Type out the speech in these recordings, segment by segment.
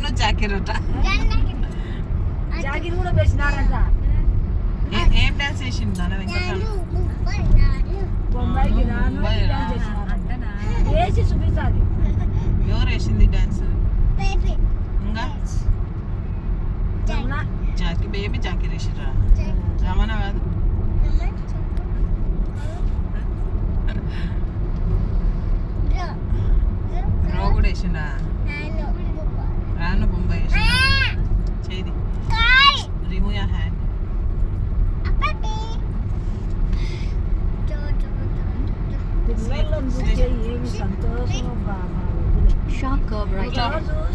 జాను జాకిర్ జాకిర్ కూడా వేసినాడంట. ఏం డాన్స్ చేసిండు నాన్న వెంకట? బొంబాయికి రాను వేసి చూపించాలి. ఎవరు వేసింది డాన్స్? ఇంకా జాకి బేబీ జాకిర్ వేసిరా? రమణ కాదు. రో కూడా వేసిండా? రాను బొంబాయి వేసిండా? చేది రిమూవ్ యువర్ హ్యాండ్. ఏమి సంతోషం బాబా.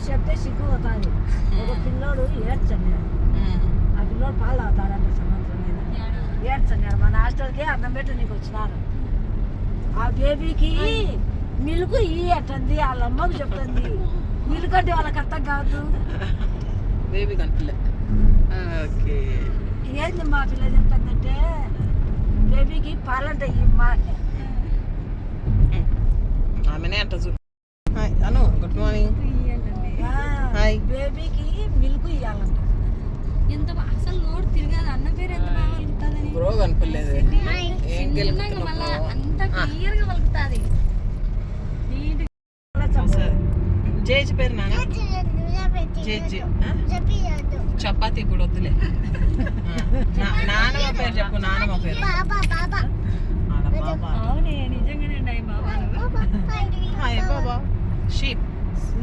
చెప్తే సిగ్గు అవుతాది. ఒక పిల్లోడు ఏడ్చండి, ఆ పిల్లోడు పాలు అవుతాడంట సంవత్సరం మీద. ఏడ్చండి మన హాస్టల్కి అన్నం పెట్టి నీకు వచ్చినారు. ఆ బేబీకి మిల్క్ అట్టంది, వాళ్ళ అమ్మకు చెప్తుంది. మిల్క్ అంటే వాళ్ళకి అర్థం కాదు. బేబీ కనిపిల్ల. ఏంది మా పిల్ల చెప్తుందంటే బేబీకి పాలంటే మా ఆమెనే అంట చూ. హాయ్ అను, గుడ్ మార్నింగ్. హాయ్. బేబీకి మిల్క్ ఇవ్వాలంట. ఎంత అసలు నోరు తిరగదు. అన్న పేరు ఎంత బాగా వలుకుతుంది. బ్రో కనిపించలేదు. ఏం మళ్ళా అంత క్లియర్ గా వలుకుతుంది. జేజ్ పేరు నాన్న? జేజ్. చపాతి ఇప్పుడు వద్దులే. నానమ్మ పేరు చెప్పు. నానమ్మ పేరు. అవునే నిజంగానే బాబా. షీప్.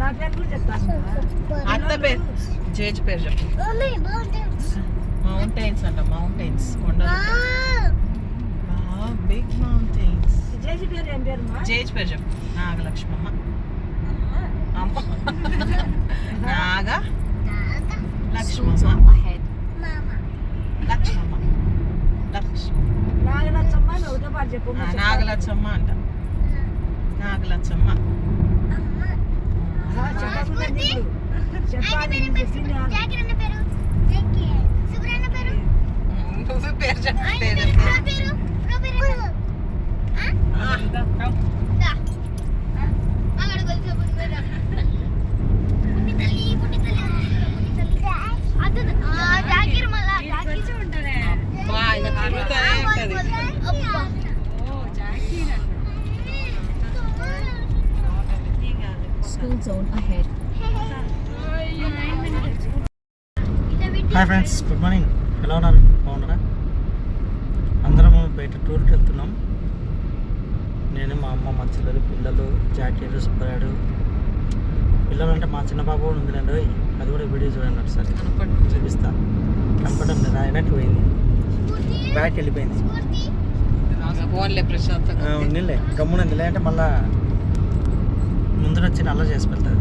నా పేరు కూడా చెప్తాను. అత్త పేరు జేజ్ పేరు చెప్పు. మౌంటైన్స్ అంట. మౌంటైన్స్ కొండలు. Big mountains. జేజ్ పేరు ఏం పేరు? జేజ్ పేరు చెప్పు. నాగలక్ష్మమ్మ. అమ్మ నాగ లక్ష్మమ్మ. లక్ష్మమ్మ. నాగలచ్చమ్మ అని ఒకటే పాటు చెప్పు. నాగలచ్చమ్మ అంట. నాగలచ్చమ్మ. చెప్పాలి. నువ్వు పేరు చెప్పు. Hi friends, good morning. ఎలా ఉన్నారు? బాగున్నారా? అందరం బయట టూర్కి వెళ్తున్నాం. నేను, మా అమ్మ, మా చెల్లెలు, పిల్లలు, జాకీర్, సుబ్బరాడు. పిల్లలు అంటే మా చిన్న బాబు కూడా ఉందిలేండి. అది కూడా వీడియో చూడండి ఒకసారి. చూపిస్తా. కనపడడం లేదు, అయినట్టు పోయింది. బ్యాక్ వెళ్ళిపోయింది. ఉన్నిలే గమ్మున ఉంది. లేదంటే మళ్ళా ముందు వచ్చి నల్ల చేసి పెడతాది.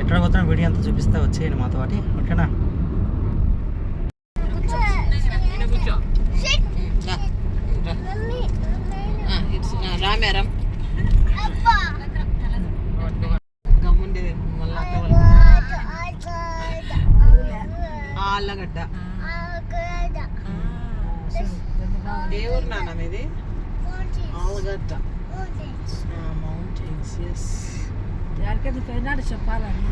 ఎక్కడ పోతున్నా వీడియో అంతా చూపిస్తా. వచ్చేయండి మాతో పాటి, ఓకేనా? రామేరం గమ్ముండే మళ్ళా ఆళ్ళగడ్డ. ఏ ఊరు నాన్న మీది? ఆళ్ళగడ్డ. మౌంటైన్స్. ఎస్. ఎక్కడికి పోయినాడు చెప్పాలని.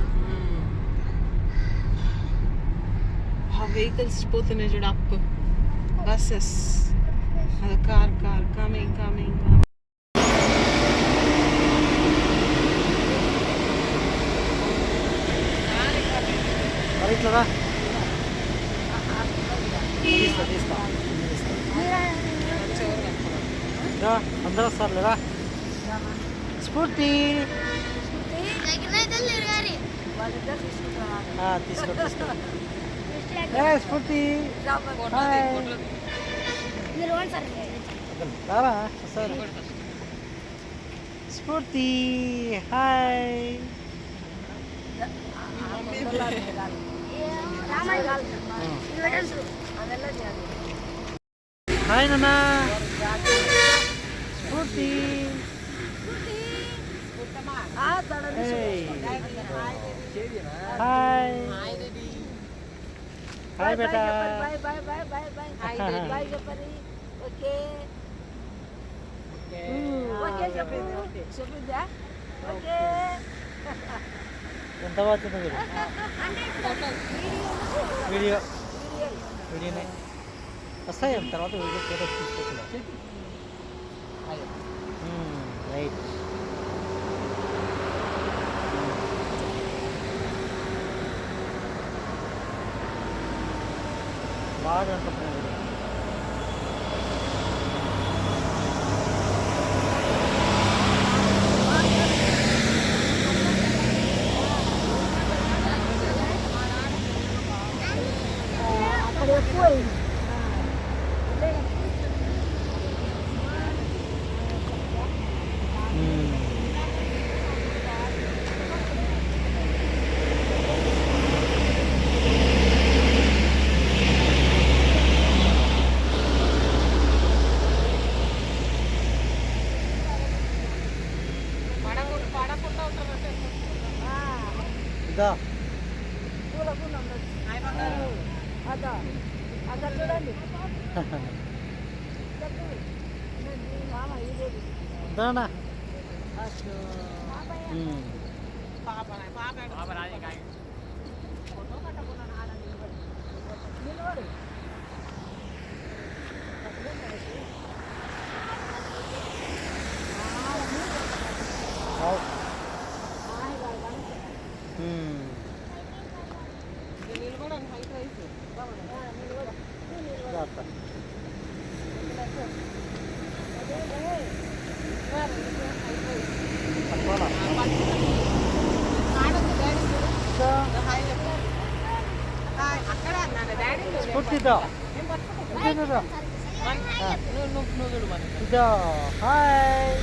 ఆ వెహికల్స్ పోతున్నాయి చూడు. Up buses. అది కార్ కమింగ్. ఇట్లా తీస్తా. అందరూ వస్తారు లేదా? స్ఫూర్తి తీసుకో. స్ఫూర్తి రారా సార్. స్ఫూర్తి హాయ్. హాయ్ నాన్న. స్ఫూర్తి హాయ్. హాయ్ బేటా. బాయ్ చెప్పండి. ఓకే చెప్పిందా? ఓకే ఎంత వచ్చిందో చూడు. వీడియో వీడియోనే వస్తాయి తర్వాత వీడియో ఫోటోస్ తీసుకొచ్చిన రైట్. బాగా అనుకుంటున్నాను. అక్కడ ఎక్కువ అయింది. ఇదా పూలకుండా ఉండొచ్చు. అదా అక్కడ చూడండి. మామ ఇదేది దానా నిలబడు. స్ఫూర్తితో ఇదా హాయ్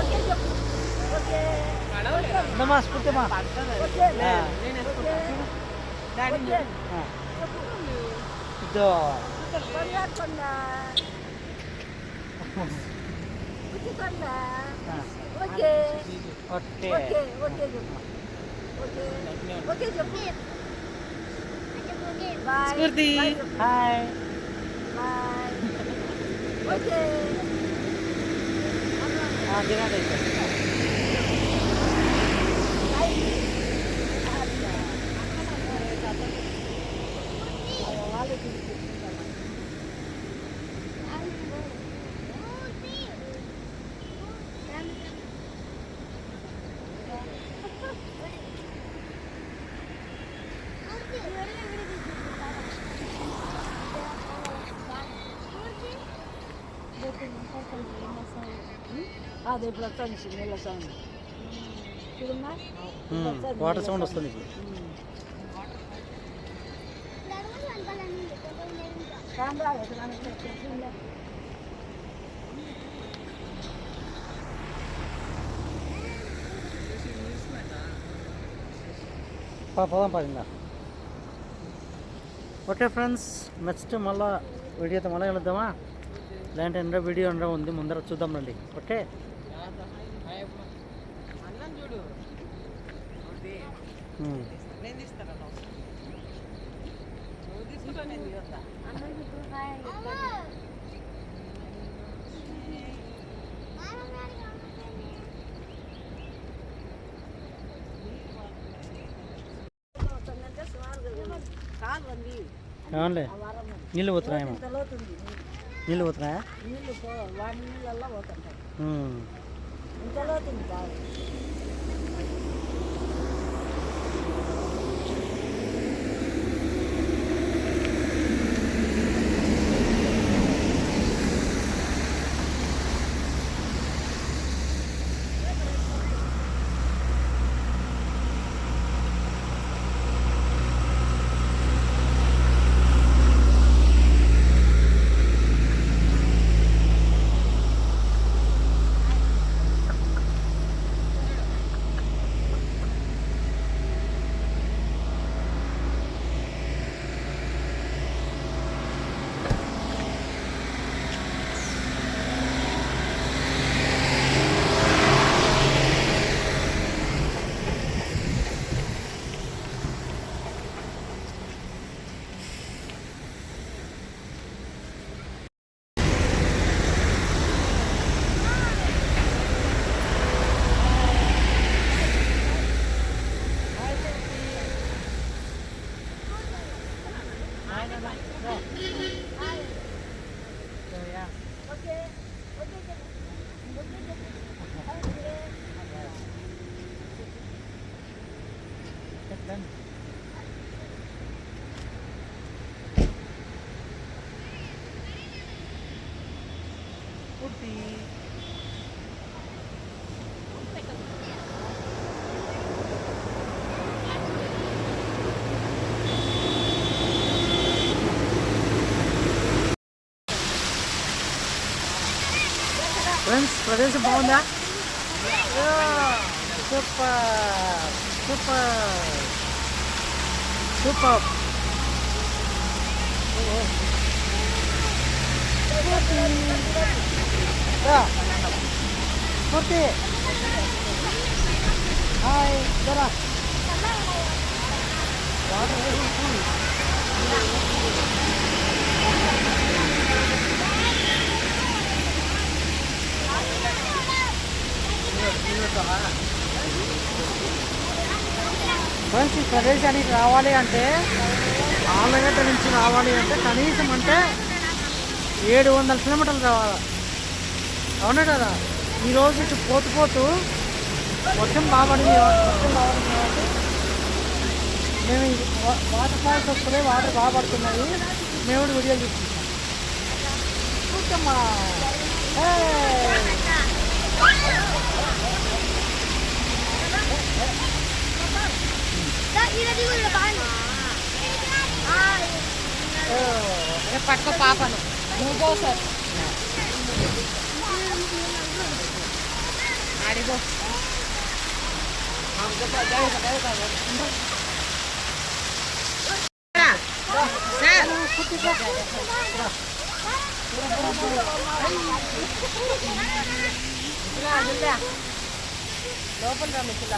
ఓకే చెప్పు. ఓకే ఉండమా స్ఫూర్తిమా ఓకే ఇదో కొన్న ఉచికొండ. ఓకే ఓకే ఓకే ఓకే చెప్పు. ఓకే ఓకే చెప్పు. బాయ్ స్ఫూర్తి. బాయ్ చెప్పు. Hi bye. ఓకే తినండి వాళ్ళు తీసుకుంటారు. అది ఇప్పుడు వస్తుంది నీళ్ళ సౌండ్. చూడమ్మా వాటర్ సౌండ్ వస్తుంది ఇప్పుడు. కెమెరా పోదాం పడిందా. ఓకే ఫ్రెండ్స్, నెక్స్ట్ మళ్ళీ వీడియోతో మళ్ళీ వెళుద్దామా? ఇలాంటి ఎన్నో వీడియో ఎన్నో ఉంది, ముందర చూద్దాం రండి. ఓకే అన్నం చూడు నేను తీస్తాను. నువ్వు తీసుకుంటా నేను తీస్తా. కాదు ఉంది. అవునులే, ఆ వారం నీళ్ళు పోతున్నాయేమో. ఇంత లోతుంది. నీళ్ళు పోతున్నాయా? నీళ్ళు వాడి నీళ్ళల్లో పోతుంటాయి. ఉమ్. ఇంత లోతుంది బాగా. ఫ్రెండ్స్ ప్రదేశం బాగుందా? Super super super. Murthy hi జరా ఫ్రెండ్స్ ఈ ప్రదేశానికి రావాలి అంటే ఆలగడ్డ నుంచి రావాలి అంటే కనీసం అంటే 700 కిలోమీటర్లు రావాలి. అవునా కదా? ఈరోజు ఇటు పోతూ పోతూ వర్షం బాగుపడింది కాబట్టి మేము వాటర్ ఫాల్స్ వస్తున్నాయి, వాటర్ బాగా పడుతున్నాయి. మేము కూడా వీడియోలు తీసుకుంటాం. చూద్దామా పట్టుకో పాపను నువ్వు పో సార్ ఆడిపో. లోపల రా మిత్రుల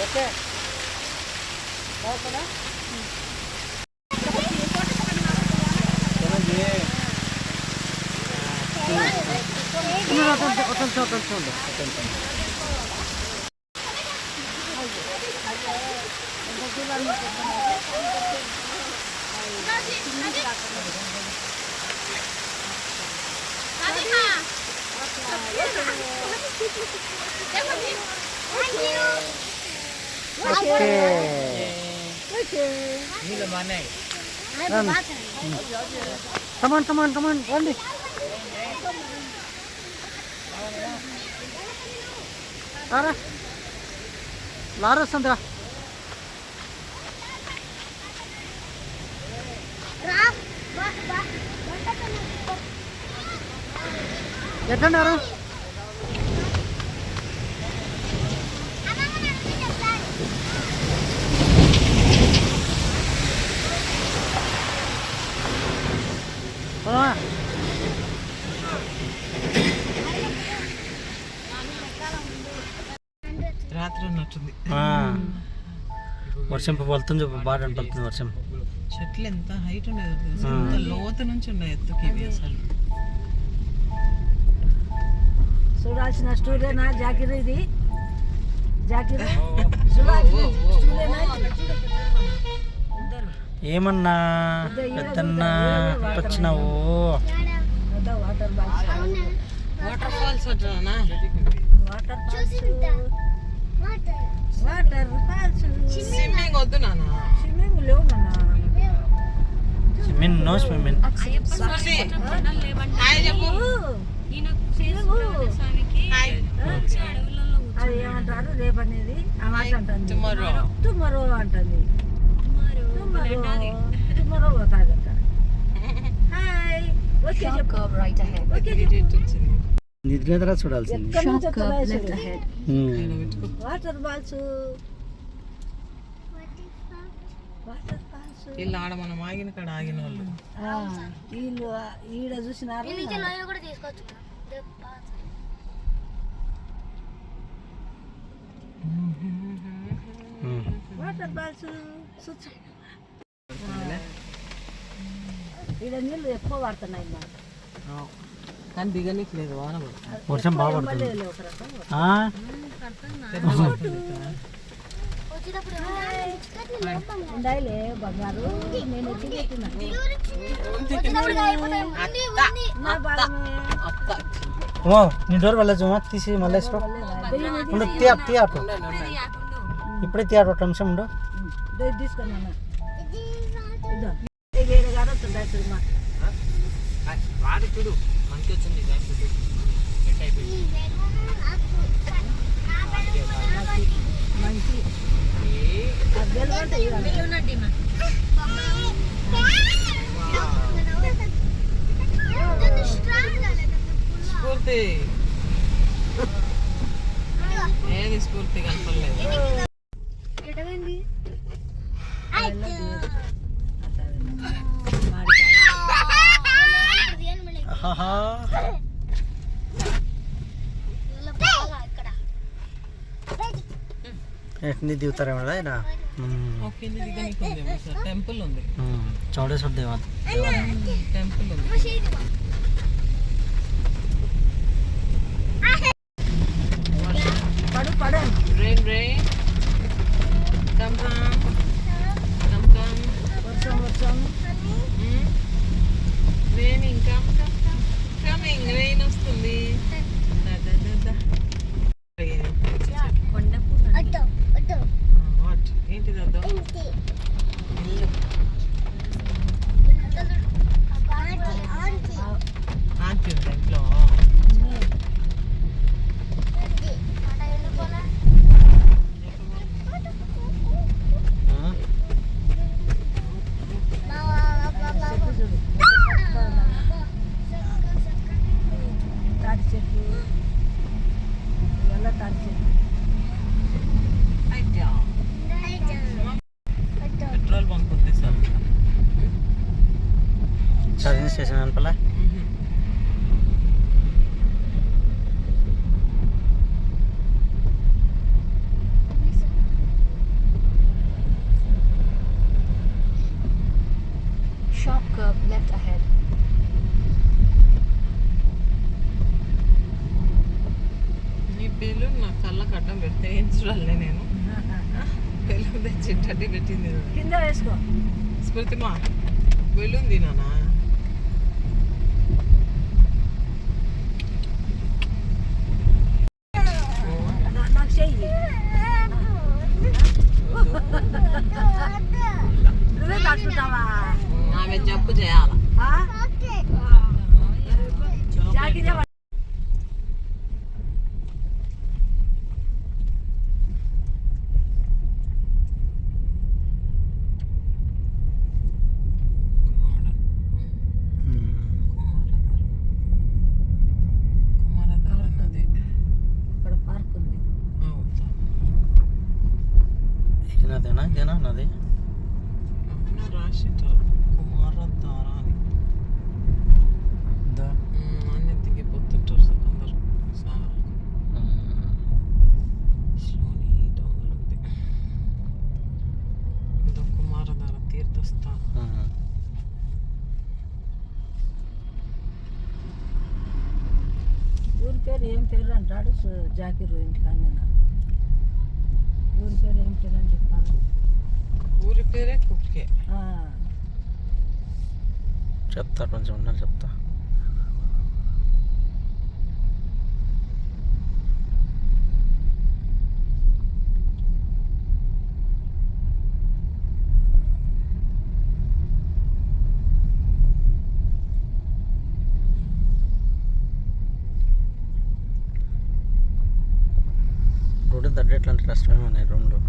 ఓకే బాగుందా? కమాన్ రండి. లారీ వస్తుందిరా. ఎట్లన్నారు? రాత్రి ఉన్నట్టుంది. వర్షం పడుతుంది, బాగా పడుతుంది వర్షం. చెట్లు ఎంత హైట్ ఉండేది తెలుసా? ఎంత లోతు నుంచి ఉన్నాయి ఎత్తుకి ఇవి అసలు. చూడాల్సిన స్టూడేనా జాకిర్? ఇది జాకిర్ చూడాల్సిన స్టూడేనా? ఏమన్నా పెద్దన్నా వచ్చినావు? వాటర్ బాల్స్, వాటర్ ఫాల్స్ అంటున్నా. వాటర్ ఫాల్స్ స్విమ్మింగ్ వద్దు నాన్న. స్విమ్మింగ్ లేవు నాన్న. Swimming no swimming. హాయ్ చెప్పు. అది ఏమంటారు రేపు అనేది? ఆ మాట అంటుంది. టుమారో అంటుంది. టుమారో పోతాదట. హాయ్ ఓకే చెప్పు. ఓకే చెప్పు. నిద్ర చూడాల్సింది. ఎక్కడి నుంచి వస్తున్నాయో చూడు. Water balls, water balls. వీళ్ళు ఆడ మనం ఆగిన కాడ ఆగిన వాళ్ళు. వీళ్ళు ఈడ చూసినారు. వాటర్ బాల్స్ ఈడ నీళ్ళు ఎక్కువ పడుతున్నాయి మాకు. కానీ దిగనికి లేదు, వాన వర్షం బాగా పడుతుంది. ఉండాయిలే బంగారు నేను వచ్చి పెట్టినా నా బాలమే అత్త ఓ నీ డోర్ వెళ్ళచ్చు తీసి మళ్ళీ వేసుకో ఉండు తీయాటు ఇప్పుడే తీయాటు ఒక నిమిషం ఉండు తీసుకున్నా వేరే గారు వస్తుందా సినిమా వాడు చూడు మంచి వచ్చింది డిజైన్ చూడు సెట్ అయిపోయింది మంచి స్ఫూర్తి ఏది స్ఫూర్తి కనపడలేదు ఎట్ని దిగుతారేమో ఆయన టెంపుల్ ఉంది చౌడేశ్వర టెంపుల్ ఉంది పడు Rain, rain. Come, come. Come, come. వర్షం Raining, come, come, come. Coming, rain వస్తుంది. Da, da, da, da. What? ఏంటిది అదో? ఇల్లు. ఆంటీ ఉందా ఇంట్లో? తాటి చెట్లు ఇవల్ల తాటి చెట్లు అయ్యా. పెట్రోల్ బంక్ ఉంది సార్. ఛార్జింగ్ స్టేషన్ అనపల Sharp curve left ahead. నీ బెలూన్ నా కళ్ళకు అడ్డం పెడితే ఏం చూడాలి నేను బెలూన్ తెచ్చి టడ్డీ పెట్టింది కింద వేసుకో స్మృతిమా బెలూన్ తినానా నాకు చెయ్యి నువ్వే కట్టుకుంటావా ఆమె జబ్బు చేయాల జాకెట్ కుమారధార అన్నది ఇక్కడ పార్క్ ఉంది ఇదేనా నది రాసింటారు కుమారధార అని అన్నీ దిగిపోతుంటారు సార్ అందరు సార్ స్లోని డౌన్ ఉంది ఇదో కుమారధార తీర్థస్థానం ఊరి పేరు ఏం పేరు అంటాడు జాకీర్ ఇంటికాన్ని ఊరి పేరు ఏం పేరు అని చెప్పాను ఊరి పేరే కుక్కే చెప్తా కొంచెం ఉండాలి చెప్తా రోడ్డు దగ్గర ఎట్లాంటి కష్టమే ఉన్నాయి రూమ్లో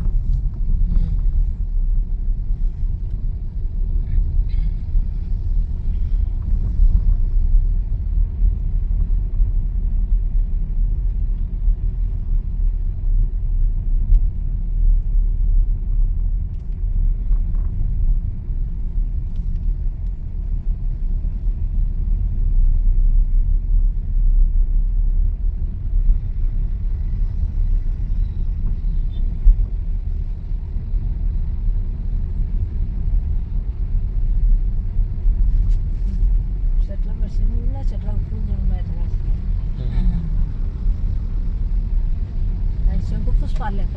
చెట్ల పూలు బయట శంకు పుష్పాలు లెక్క